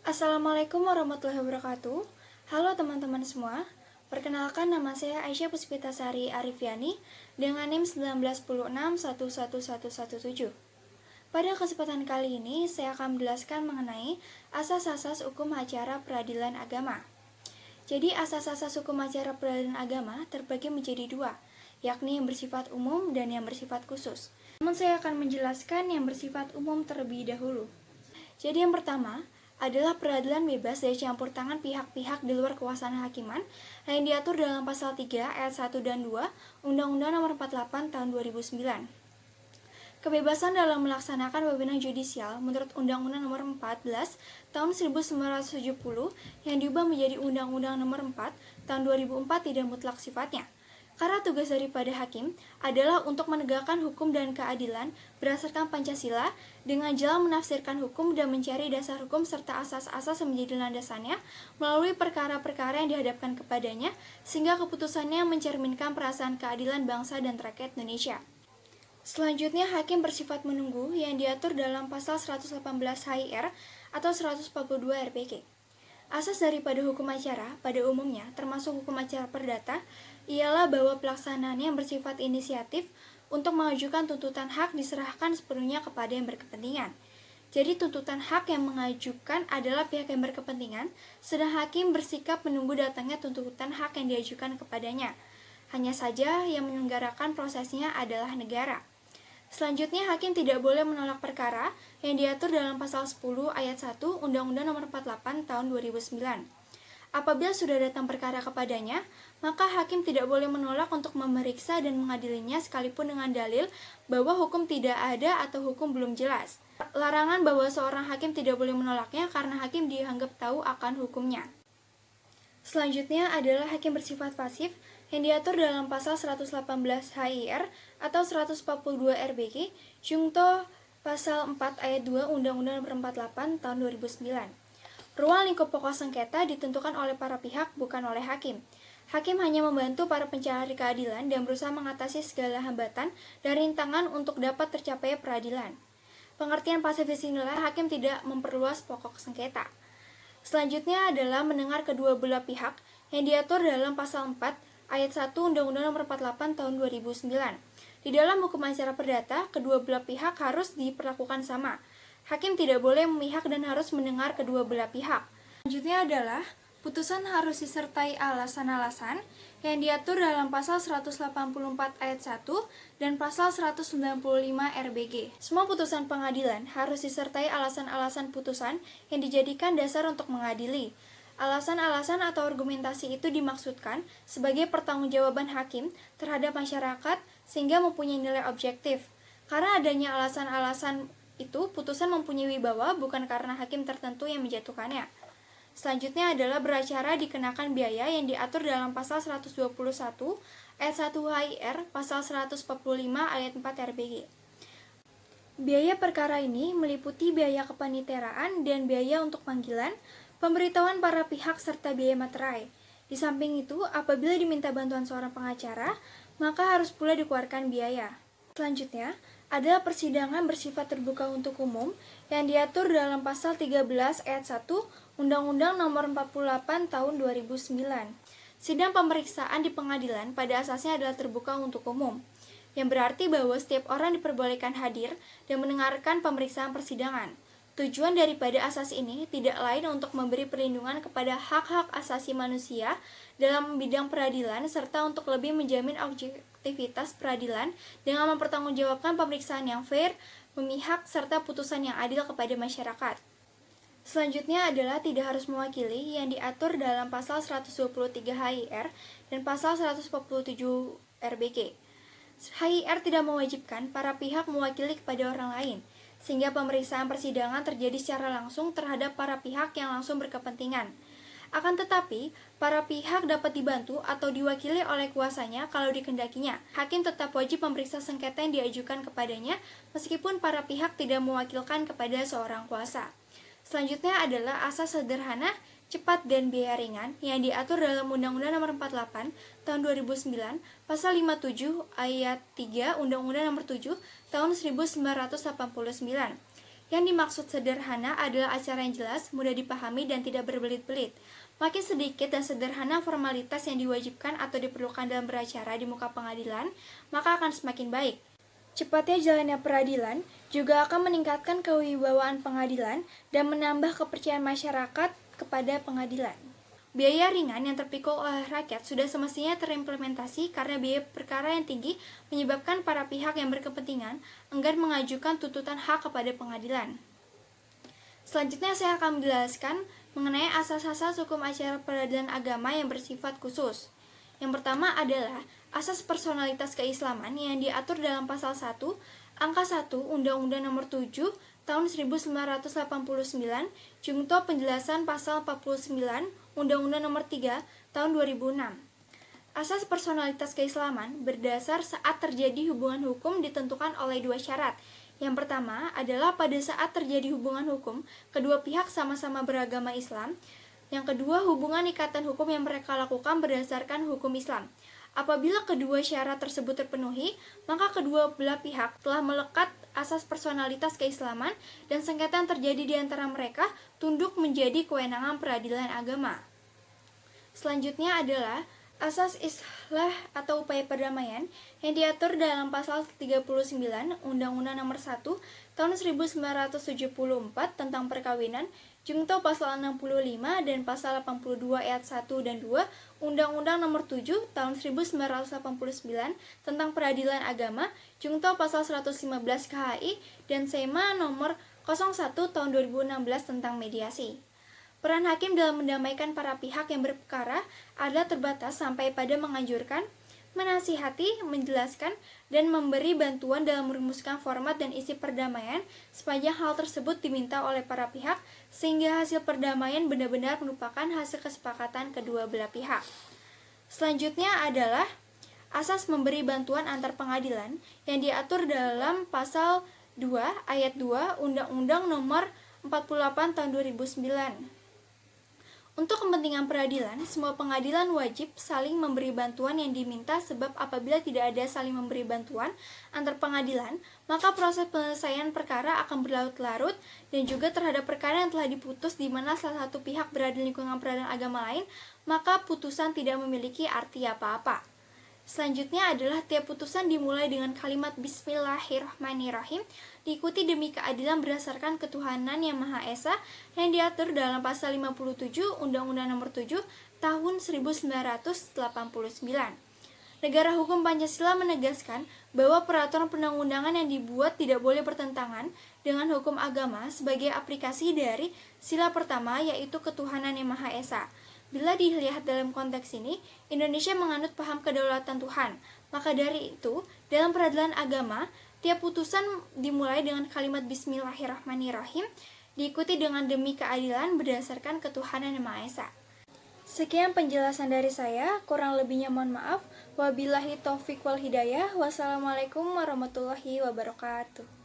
Assalamualaikum warahmatullahi wabarakatuh. Halo teman-teman semua. Perkenalkan, nama saya Aisyah Puspitasari Arifiani dengan NIM 19.06.11117. Pada kesempatan kali ini, saya akan menjelaskan mengenai asas-asas hukum acara peradilan agama. Jadi, asas-asas hukum acara peradilan agama terbagi menjadi dua, yakni yang bersifat umum dan yang bersifat khusus. Namun saya akan menjelaskan yang bersifat umum terlebih dahulu. Jadi yang pertama adalah peradilan bebas dari campur tangan pihak-pihak di luar kekuasaan hakiman yang diatur dalam pasal 3 ayat 1 dan 2 Undang-Undang Nomor 48 Tahun 2009. Kebebasan dalam melaksanakan wewenang judisial menurut Undang-Undang Nomor 14 Tahun 1970 yang diubah menjadi Undang-Undang Nomor 4 Tahun 2004 tidak mutlak sifatnya. Karena tugas daripada hakim adalah untuk menegakkan hukum dan keadilan berdasarkan Pancasila dengan jalan menafsirkan hukum dan mencari dasar hukum serta asas-asas yang menjadi landasannya melalui perkara-perkara yang dihadapkan kepadanya sehingga keputusannya mencerminkan perasaan keadilan bangsa dan rakyat Indonesia. Selanjutnya, hakim bersifat menunggu yang diatur dalam pasal 118 HIR atau 142 RPK. Asas daripada hukum acara pada umumnya, termasuk hukum acara perdata, ialah bahwa pelaksanaannya yang bersifat inisiatif untuk mengajukan tuntutan hak diserahkan sepenuhnya kepada yang berkepentingan. Jadi tuntutan hak yang mengajukan adalah pihak yang berkepentingan, sedang hakim bersikap menunggu datangnya tuntutan hak yang diajukan kepadanya. Hanya saja yang menyelenggarakan prosesnya adalah negara. Selanjutnya, hakim tidak boleh menolak perkara yang diatur dalam pasal 10 ayat 1 Undang-Undang Nomor 48 Tahun 2009. Apabila sudah datang perkara kepadanya, maka hakim tidak boleh menolak untuk memeriksa dan mengadilinya sekalipun dengan dalil bahwa hukum tidak ada atau hukum belum jelas. Larangan bahwa seorang hakim tidak boleh menolaknya karena hakim dianggap tahu akan hukumnya. Selanjutnya adalah hakim bersifat pasif yang diatur dalam pasal 118 HIR atau 142 RBG Jungto pasal 4 ayat 2 Undang-Undang Nomor 48 Tahun 2009. Ruang lingkup pokok sengketa ditentukan oleh para pihak, bukan oleh hakim. Hakim hanya membantu para pencari keadilan dan berusaha mengatasi segala hambatan dan rintangan untuk dapat tercapai peradilan. Pengertian pasif di sinilah hakim tidak memperluas pokok sengketa. Selanjutnya adalah mendengar kedua belah pihak yang diatur dalam pasal 4 ayat 1 Undang-Undang Nomor 48 Tahun 2009. Di dalam hukum acara perdata, kedua belah pihak harus diperlakukan sama. Hakim tidak boleh memihak dan harus mendengar kedua belah pihak. Selanjutnya adalah putusan harus disertai alasan-alasan yang diatur dalam pasal 184 ayat 1 dan pasal 195 RBG. Semua putusan pengadilan harus disertai alasan-alasan putusan yang dijadikan dasar untuk mengadili. Alasan-alasan atau argumentasi itu dimaksudkan sebagai pertanggungjawaban hakim terhadap masyarakat sehingga mempunyai nilai objektif. Karena adanya alasan-alasan itu, putusan mempunyai wibawa bukan karena hakim tertentu yang menjatuhkannya. Selanjutnya adalah beracara dikenakan biaya yang diatur dalam pasal 121 ayat 1 HIR, pasal 145 ayat 4 RBG. Biaya perkara ini meliputi biaya kepaniteraan dan biaya untuk panggilan, pemberitahuan para pihak serta biaya materai. Di samping itu, apabila diminta bantuan seorang pengacara, maka harus pula dikeluarkan biaya. Selanjutnya adalah persidangan bersifat terbuka untuk umum yang diatur dalam pasal 13 ayat 1 Undang-Undang Nomor 48 Tahun 2009. Sidang pemeriksaan di pengadilan pada asasnya adalah terbuka untuk umum, yang berarti bahwa setiap orang diperbolehkan hadir dan mendengarkan pemeriksaan persidangan. Tujuan daripada asas ini tidak lain untuk memberi perlindungan kepada hak-hak asasi manusia dalam bidang peradilan serta untuk lebih menjamin objektivitas peradilan dengan mempertanggungjawabkan pemeriksaan yang fair, memihak, serta putusan yang adil kepada masyarakat. Selanjutnya adalah tidak harus mewakili yang diatur dalam pasal 123 HIR dan pasal 147 RBG. HIR tidak mewajibkan para pihak mewakili kepada orang lain, sehingga pemeriksaan persidangan terjadi secara langsung terhadap para pihak yang langsung berkepentingan. Akan tetapi, para pihak dapat dibantu atau diwakili oleh kuasanya kalau dikehendakinya. Hakim tetap wajib memeriksa sengketa yang diajukan kepadanya meskipun para pihak tidak mewakilkan kepada seorang kuasa. Selanjutnya adalah asas sederhana, cepat dan biaya ringan yang diatur dalam Undang-Undang Nomor 48 Tahun 2009, Pasal 57 Ayat 3 Undang-Undang Nomor 7 Tahun 1989. Yang dimaksud sederhana adalah acara yang jelas, mudah dipahami, dan tidak berbelit-belit. Makin sedikit dan sederhana formalitas yang diwajibkan atau diperlukan dalam beracara di muka pengadilan, maka akan semakin baik. Cepatnya jalannya peradilan juga akan meningkatkan kewibawaan pengadilan dan menambah kepercayaan masyarakat kepada pengadilan. Biaya ringan yang terpikul oleh rakyat sudah semestinya terimplementasi karena biaya perkara yang tinggi menyebabkan para pihak yang berkepentingan enggan mengajukan tuntutan hak kepada pengadilan. Selanjutnya saya akan menjelaskan mengenai asas-asas hukum acara peradilan agama yang bersifat khusus. Yang pertama adalah asas personalitas keislaman yang diatur dalam pasal 1, angka 1 Undang-Undang Nomor 7 Tahun 1989, Jungto penjelasan pasal 49 Undang-Undang Nomor 3 Tahun 2006. Asas personalitas keislaman berdasar saat terjadi hubungan hukum ditentukan oleh dua syarat. Yang pertama adalah pada saat terjadi hubungan hukum, kedua pihak sama-sama beragama Islam. Yang kedua, hubungan ikatan hukum yang mereka lakukan berdasarkan hukum Islam. Apabila kedua syarat tersebut terpenuhi, maka kedua belah pihak telah melekat asas personalitas keislaman dan sengketa yang terjadi di antara mereka tunduk menjadi kewenangan peradilan agama. Selanjutnya adalah asas islah atau upaya perdamaian yang diatur dalam pasal 39 Undang-Undang Nomor 1 Tahun 1974 tentang perkawinan, Jungto pasal 65 dan pasal 82 ayat 1 dan 2 Undang-Undang Nomor 7 Tahun 1989 tentang peradilan agama, Jungto pasal 115 KHI dan SEMA Nomor 01 Tahun 2016 tentang mediasi. Peran hakim dalam mendamaikan para pihak yang berperkara adalah terbatas sampai pada menganjurkan, menasihati, menjelaskan, dan memberi bantuan dalam merumuskan format dan isi perdamaian sepanjang hal tersebut diminta oleh para pihak sehingga hasil perdamaian benar-benar merupakan hasil kesepakatan kedua belah pihak. Selanjutnya adalah asas memberi bantuan antar pengadilan yang diatur dalam pasal 2 ayat 2 Undang-Undang Nomor 48 Tahun 2009. Untuk kepentingan peradilan, semua pengadilan wajib saling memberi bantuan yang diminta sebab apabila tidak ada saling memberi bantuan antar pengadilan, maka proses penyelesaian perkara akan berlarut-larut dan juga terhadap perkara yang telah diputus di mana salah satu pihak berada di lingkungan peradilan agama lain, maka putusan tidak memiliki arti apa-apa. Selanjutnya adalah tiap putusan dimulai dengan kalimat Bismillahirrahmanirrahim, diikuti demi keadilan berdasarkan ketuhanan yang Maha Esa yang diatur dalam pasal 57 Undang-Undang Nomor 7 Tahun 1989. Negara hukum Pancasila menegaskan bahwa peraturan perundang-undangan yang dibuat tidak boleh bertentangan dengan hukum agama sebagai aplikasi dari sila pertama yaitu ketuhanan yang Maha Esa. Bila dilihat dalam konteks ini, Indonesia menganut paham kedaulatan Tuhan. Maka dari itu, dalam peradilan agama, tiap putusan dimulai dengan kalimat Bismillahirrahmanirrahim, diikuti dengan demi keadilan berdasarkan ketuhanan yang Maha Esa. Sekian penjelasan dari saya, kurang lebihnya mohon maaf. Wabillahi taufiq wal hidayah. Wassalamualaikum warahmatullahi wabarakatuh.